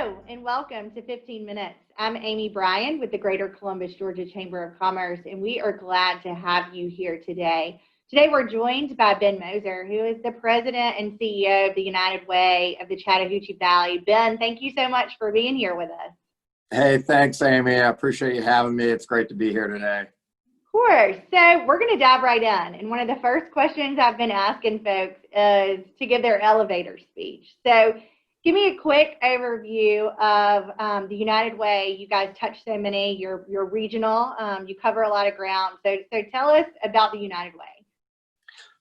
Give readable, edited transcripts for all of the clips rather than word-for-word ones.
Hello and welcome to 15 Minutes. I'm Amy Bryan with the Greater Columbus, Georgia Chamber of Commerce, and we are glad to have you here today. Today we're joined by Ben Moser, who is the President and CEO of the United Way of the Chattahoochee Valley. Ben, thank you so much for being here with us. Hey, thanks, Amy. I appreciate you having me. It's great to be here today. Of course. So we're going to dive right in. And one of the first questions I've been asking folks is to give their elevator speech. So give me a quick overview of the United Way. You guys touch so many. You're regional. You cover a lot of ground. So tell us about the United Way.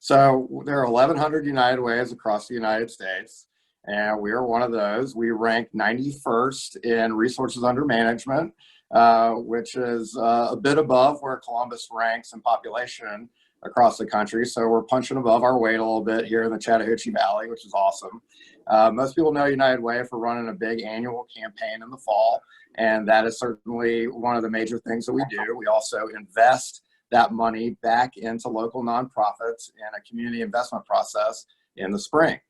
So there are 1,100 United Ways across the United States, and we are one of those. We rank 91st in resources under management, which is a bit above where Columbus ranks in population across the country. So we're punching above our weight a little bit here in the Chattahoochee Valley, which is awesome. Most people know United Way for running a big annual campaign in the fall, and that is certainly one of the major things that we do. We also invest that money back into local nonprofits in a community investment process in the spring.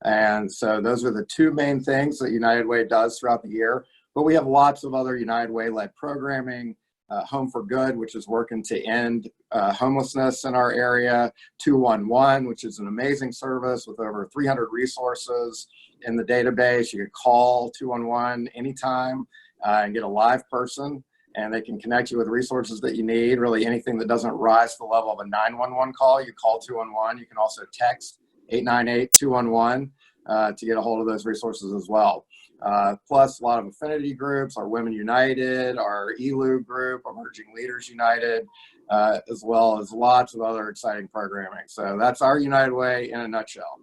And so those are the two main things that United Way does throughout the year. But we have lots of other United Way-led programming, Home for Good, which is working to end homelessness in our area, 211, which is an amazing service with over 300 resources in the database. You can call 211 anytime and get a live person, and they can connect you with resources that you need. Really anything that doesn't rise to the level of a 911 call, you call 211. You can also text 898-211 to get a hold of those resources as well. Plus a lot of affinity groups, our Women United, our ELU group, Emerging Leaders United, as well as lots of other exciting programming. So that's our United Way in a nutshell.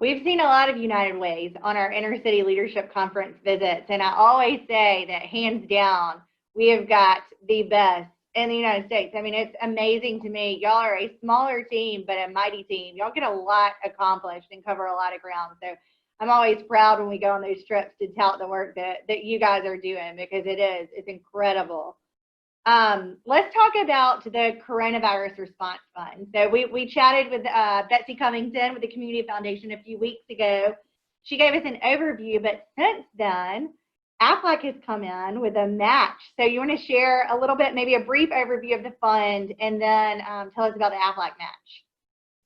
We've seen a lot of United Ways on our inner city leadership conference visits, and I always say that hands down, we have got the best in the United States. I mean, it's amazing to me. Y'all are a smaller team, but a mighty team. Y'all get a lot accomplished and cover a lot of ground. So I'm always proud when we go on those trips to tout the work that you guys are doing, because it's incredible. Let's talk about the Coronavirus Response Fund. So we chatted with Betsy Covington with the Community Foundation a few weeks ago. She gave us an overview, but since then, Aflac has come in with a match. So you want to share a little bit, maybe a brief overview of the fund, and then tell us about the Aflac match.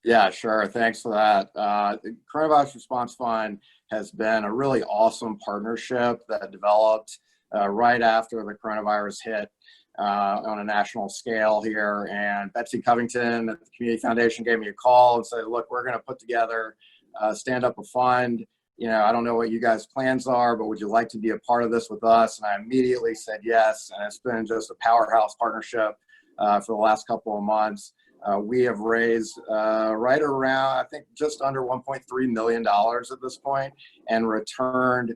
Yeah, sure. Thanks for that. The Coronavirus Response Fund has been a really awesome partnership that developed right after the coronavirus hit on a national scale here. And Betsy Covington at the Community Foundation gave me a call and said, look, we're going to put together, stand up a fund. You know, I don't know what you guys' plans are, but would you like to be a part of this with us? And I immediately said yes. And it's been just a powerhouse partnership for the last couple of months. We have raised right around, I think, just under $1.3 million at this point, and returned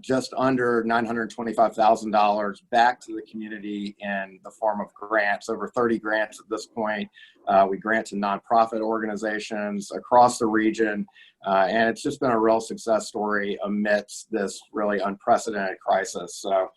just under $925,000 back to the community in the form of grants, over 30 grants at this point. We grant to nonprofit organizations across the region, and it's just been a real success story amidst this really unprecedented crisis. So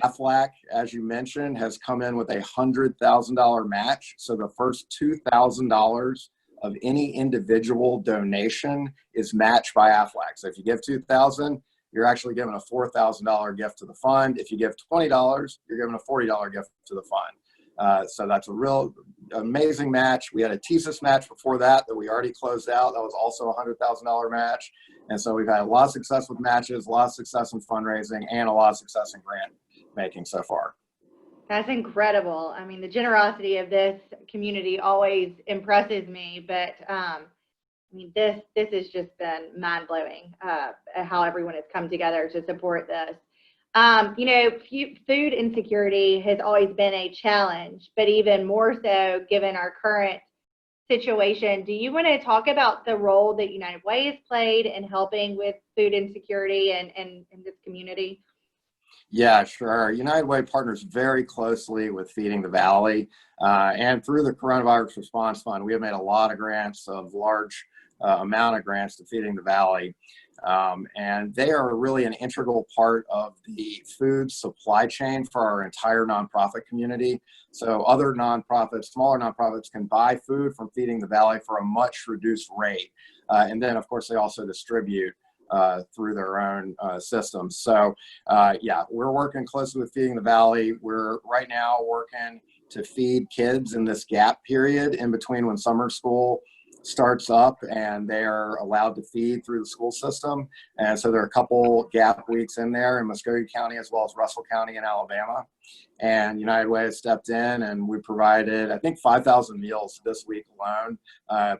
Aflac, as you mentioned, has come in with a $100,000 match. So the first $2,000 of any individual donation is matched by Aflac. So if you give $2,000, you're actually giving a $4,000 gift to the fund. If you give $20, you're giving a $40 gift to the fund. So that's a real amazing match. We had a TSIS match before that we already closed out. That was also a $100,000 match. And so we've had a lot of success with matches, a lot of success in fundraising, and a lot of success in grant making so far. That's incredible. I mean, the generosity of this community always impresses me, but I mean, this has just been mind-blowing, how everyone has come together to support this. You know, food insecurity has always been a challenge, but even more so given our current situation. Do you want to talk about the role that United Way has played in helping with food insecurity and in this community? Yeah, sure. United Way partners very closely with Feeding the Valley, and through the Coronavirus Response Fund, we have made a lot of grants, of large amount of grants to Feeding the Valley, and they are really an integral part of the food supply chain for our entire nonprofit community. So other nonprofits, smaller nonprofits, can buy food from Feeding the Valley for a much reduced rate, and then of course they also distribute through their own systems. So yeah, we're working closely with Feeding the Valley. We're right now working to feed kids in this gap period in between when summer school starts up and they are allowed to feed through the school system. And so there are a couple gap weeks in there in Muskogee County as well as Russell County in Alabama. And United Way has stepped in and we provided, I think, 5,000 meals this week alone.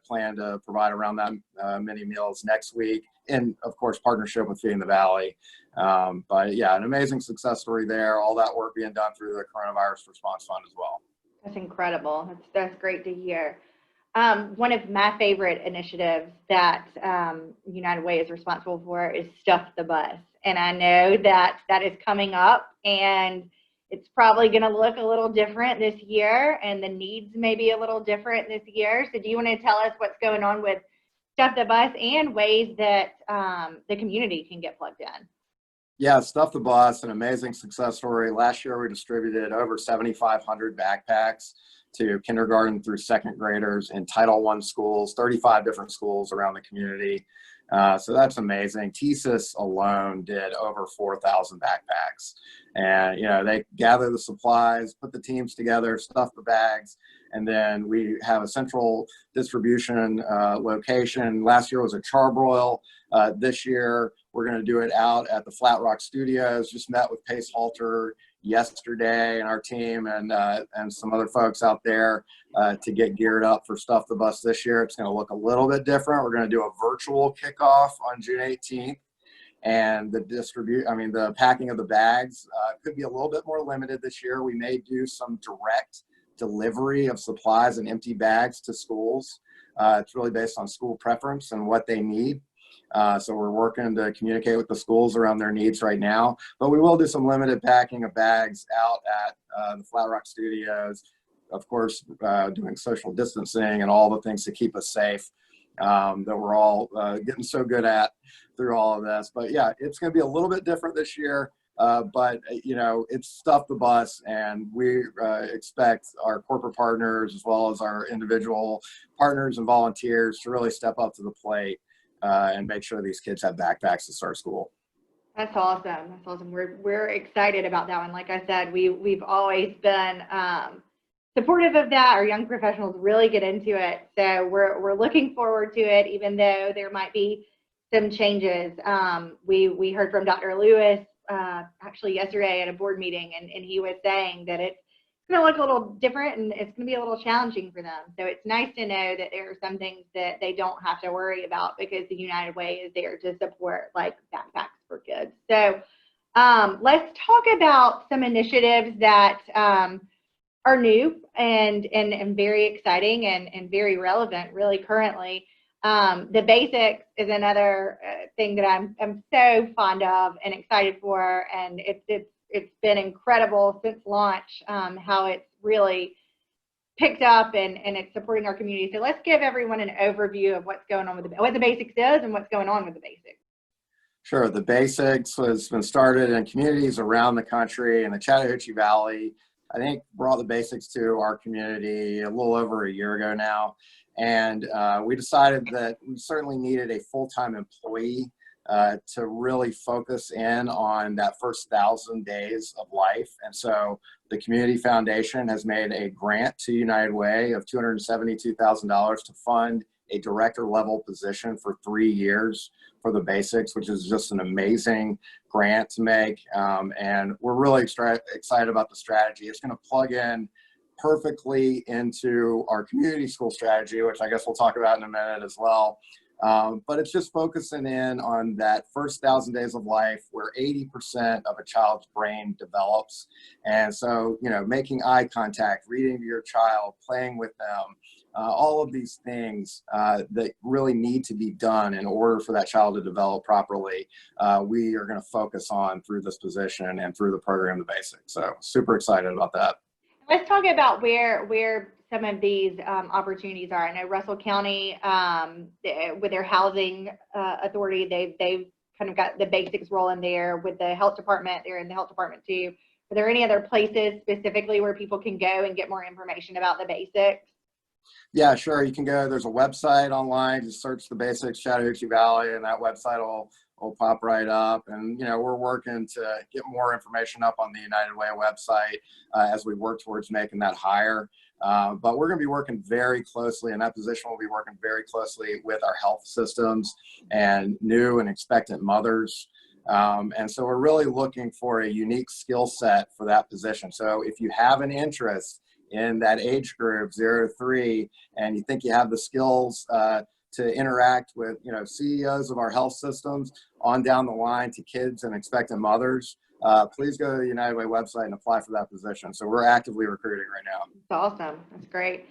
Plan to provide around that many meals next week in, of course, partnership with Feeding the Valley. But yeah, an amazing success story there. All that work being done through the Coronavirus Response Fund as well. That's incredible. That's great to hear. One of my favorite initiatives that United Way is responsible for is Stuff the Bus. And I know that that is coming up and it's probably going to look a little different this year and the needs may be a little different this year. So do you want to tell us what's going on with Stuff the Bus and ways that the community can get plugged in? Yeah, Stuff the Bus, an amazing success story. Last year, we distributed over 7,500 backpacks to kindergarten through second graders in Title I schools, 35 different schools around the community. So that's amazing. TSIS alone did over 4,000 backpacks. And, you know, they gather the supplies, put the teams together, stuff the bags, and then we have a central distribution location. Last year was a Charbroil. This year, we're going to do it out at the Flat Rock Studios. Just met with Pace Halter yesterday and our team and some other folks out there to get geared up for Stuff the Bus this year. It's going to look a little bit different. We're going to do a virtual kickoff on June 18th. And the packing of the bags could be a little bit more limited this year. We may do some direct delivery of supplies and empty bags to schools. It's really based on school preference and what they need. So we're working to communicate with the schools around their needs right now. But we will do some limited packing of bags out at the Flat Rock Studios. Of course, doing social distancing and all the things to keep us safe that we're all getting so good at through all of this. But yeah, it's going to be a little bit different this year. But you know, it's Stuff the Bus, and we expect our corporate partners as well as our individual partners and volunteers to really step up to the plate and make sure these kids have backpacks to start school. That's awesome. That's awesome. We're excited about that one. Like I said, we've always been supportive of that. Our young professionals really get into it, so we're looking forward to it. Even though there might be some changes, we heard from Dr. Lewis actually yesterday at a board meeting, and he was saying that it's going to look a little different and it's going to be a little challenging for them. So it's nice to know that there are some things that they don't have to worry about because the United Way is there to support, like backpacks for kids. So let's talk about some initiatives that are new and very exciting and very relevant really currently. The basics is another thing that I'm so fond of and excited for, and it's been incredible since launch how it's really picked up and it's supporting our community. So let's give everyone an overview of what's going on with what the basics is and what's going on with the basics. Sure. The Basics has been started in communities around the country. In the Chattahoochee Valley, I think brought the Basics to our community a little over a year ago now. And we decided that we certainly needed a full-time employee to really focus in on that first 1,000 days of life. And so the Community Foundation has made a grant to United Way of $272,000 to fund a director level position for 3 years for the Basics, which is just an amazing grant to make. And we're really excited about the strategy. It's going to plug in perfectly into our community school strategy, which I guess we'll talk about in a minute as well. But it's just focusing in on that first 1,000 days of life where 80% of a child's brain develops. And so, you know, making eye contact, reading to your child, playing with them, all of these things that really need to be done in order for that child to develop properly, we are going to focus on through this position and through the program, the Basics. So super excited about that. Let's talk about where some of these opportunities are. I know Russell County, with their housing authority, they've kind of got the Basics rolling there. With the health department, they're in the health department too. Are there any other places specifically where people can go and get more information about the Basics? Yeah, sure. You can go. There's a website online. Just search the Basics Chattahoochee Valley, and that website will will pop right up. And, we're working to get more information up on the United Way website as we work towards making that hire. But we're going to be working very closely in that position. We'll be working very closely with our health systems and new and expectant mothers. And so we're really looking for a unique skill set for that position. So if you have an interest in that age group 0 to 3, and you think you have the skills to interact with, CEOs of our health systems on down the line to kids and expectant mothers, please go to the United Way website and apply for that position. So we're actively recruiting right now. That's awesome. That's great.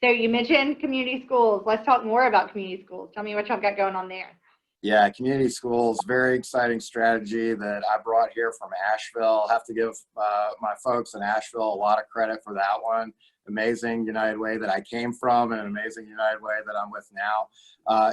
So you mentioned community schools. Let's talk more about community schools. Tell me what y'all got going on there. Yeah, community schools, very exciting strategy that I brought here from Asheville. I have to give my folks in Asheville a lot of credit for that one. Amazing United Way that I came from and an amazing United Way that I'm with now.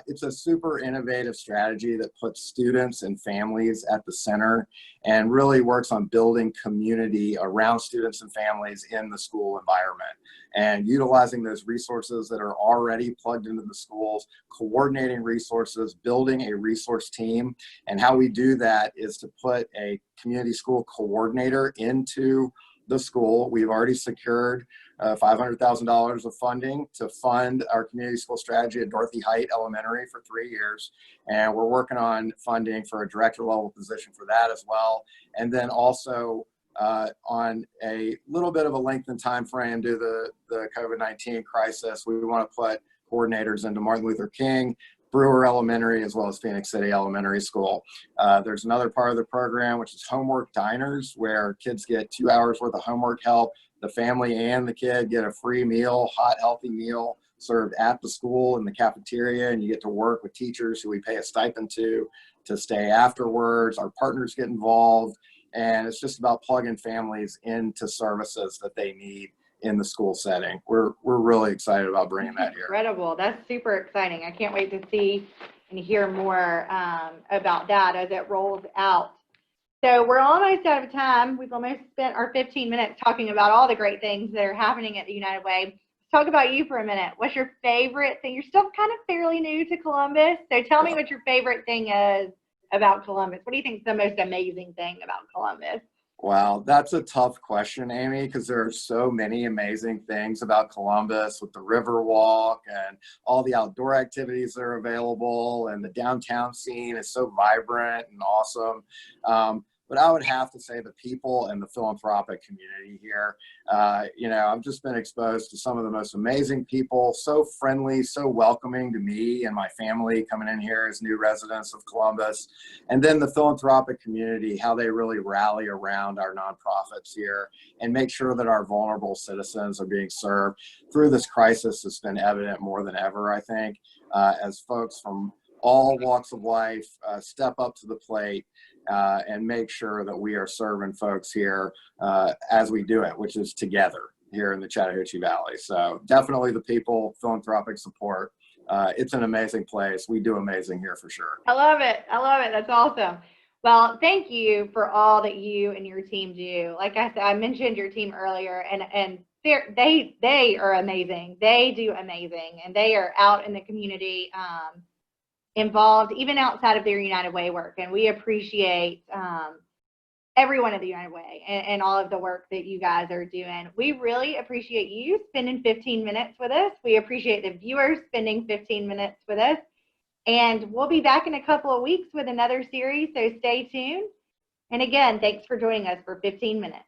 It's a super innovative strategy that puts students and families at the center and really works on building community around students and families in the school environment and utilizing those resources that are already plugged into the schools, coordinating resources, building a resource team. And how we do that is to put a community school coordinator into the school. We've already secured $500,000 of funding to fund our community school strategy at Dorothy Height Elementary for 3 years. And we're working on funding for a director level position for that as well. And then also on a little bit of a lengthened time frame due to the COVID-19 crisis, we want to put coordinators into Martin Luther King, Brewer Elementary, as well as Phoenix City Elementary School. There's another part of the program, which is homework diners, where kids get 2 hours worth of homework help. The family and the kid get a free meal, hot, healthy meal served at the school in the cafeteria, and you get to work with teachers who we pay a stipend to stay afterwards. Our partners get involved, and it's just about plugging families into services that they need in the school setting. We're really excited about bringing that here. Incredible. That's super exciting. I can't wait to see and hear more about that as it rolls out. So we're almost out of time. We've almost spent our 15 minutes talking about all the great things that are happening at the United Way. Let's talk about you for a minute. What's your favorite thing? You're still kind of fairly new to Columbus, so tell me what your favorite thing is about Columbus. What do you think is the most amazing thing about Columbus? Wow, that's a tough question, Amy, because there are so many amazing things about Columbus with the River Walk and all the outdoor activities that are available, and the downtown scene is so vibrant and awesome. But I would have to say the people and the philanthropic community here. I've just been exposed to some of the most amazing people, so friendly, so welcoming to me and my family coming in here as new residents of Columbus. And then the philanthropic community, how they really rally around our nonprofits here and make sure that our vulnerable citizens are being served through this crisis has been evident more than ever, I think, as folks from all walks of life step up to the plate and make sure that we are serving folks here as we do it, which is together here in the Chattahoochee Valley. So definitely the people, philanthropic support. It's an amazing place. We do amazing here for sure. I love it. I love it. That's awesome. Well, thank you for all that you and your team do. Like I said, I mentioned your team earlier, and they are amazing. They do amazing, and they are out in the community involved even outside of their United Way work. And we appreciate everyone at the United Way and all of the work that you guys are doing. We really appreciate you spending 15 minutes with us. We appreciate the viewers spending 15 minutes with us. And we'll be back in a couple of weeks with another series, so stay tuned. And again, thanks for joining us for 15 minutes.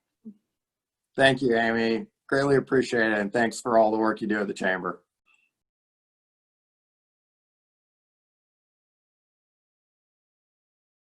Thank you, Amy. Greatly appreciate it. And thanks for all the work you do at the Chamber.